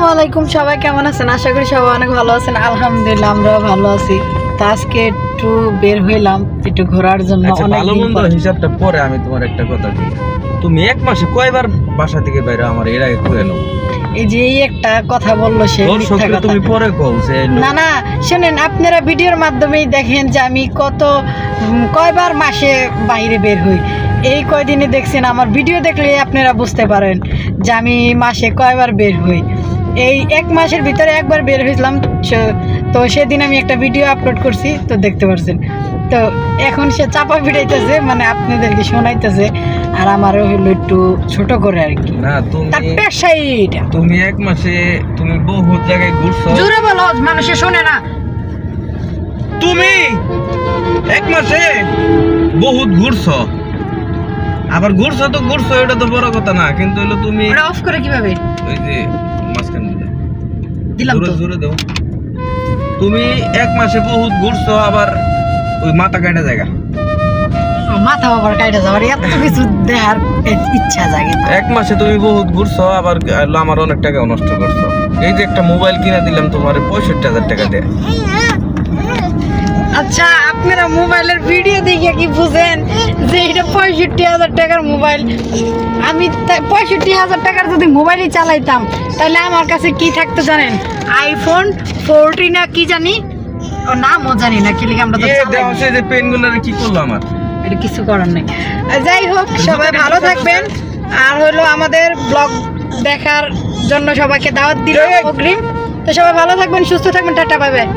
আসসালামু আলাইকুম, সবাই কেমন আছেন? আশা করি সবাই অনেক ভালো আছেন। আলহামদুলিল্লাহ আমরাও ভালো আছি। তো আজকে একটু বের হইলাম একটু ঘোরার জন্য। আচ্ছা, অনেক ভালো দিন মন্দ পর। হিসাবটা পরে আমি তোমার একটা কথা বলি। তুমি এক মাসে কয়বার বাসা থেকে বাইরে আমার এর আগে করে নাও? এই যে এই একটা কথা বললো সে মিথ্যা দর্শকরা কথা। তুমি পরে কও যে না না, শুনেন, আপনারা ভিডিওর মাধ্যমেই দেখেন যে আমি কয়বার মাসে বাইরে বের হই। এই কয়দিনে দেখছেন, আমার ভিডিও দেখলে আপনারা বুঝতে পারেন যে আমি মাসে কয়বার বের হই। এই এক মাসের ভিতরে একবার বের হয়েছিলাম, তো সেদিন আমি একটা ভিডিও আপলোড করছি, তো দেখতে পারছেন। তো এখন সে চাপা ভিড়াইতেছে, মানে আপনাদেরকে শোনাইতেছে, আর আমারও হলো একটু ছোট করে আর কি। না, তার পেশাই এটা। তুমি এক মাসে তুমি বহুত জায়গায় ঘুরছো। জোরে বলো, মানুষে শোনে না। তুমি এক মাসে বহুত ঘুরছো, আবার ঘুরছো তো ঘুরছো, এটা তো বড় কথা না, কিন্তু হলো তুমি ওটা অফ করে কিভাবে ওই যে মাঝখানে দিলাম তো? জোরে দাও। তুমি এক মাসে বহুত ঘুরছো, আবার ওই মাথা কাটা জায়গা মাথা বাবার কাইটা যাবার এত কিছু দেখার ইচ্ছা জাগে। এক মাসে তুমি বহুত ঘুরছো, আবার আমার অনেক টাকা নষ্ট করছো। এই যে একটা মোবাইল কিনে দিলাম তোমার 65,000 টাকা দিয়ে। আচ্ছা, আপনারা মোবাইলের ভিডিও দেখে কি বুঝেন যে এটা 65,000 টাকার মোবাইল? আমি 65,000 টাকার যদি মোবাইলই চালাইতাম, তাহলে আমার কাছে কি থাকতো জানেন? আইফোন 40 না কি জানি, ও নামও জানি না, কি লিখে আমরা তো চালাই না। যে পেনগুলোর কি করলো আমার? এটা কিছু করার নেই। যাই হোক, সবাই ভালো থাকবেন। আর হলো আমাদের ব্লগ দেখার জন্য সবাইকে দাওয়াত দিলাম অগ্রিম। তো সবাই ভালো থাকবেন, সুস্থ থাকবেন, টাটা, বাই বাই।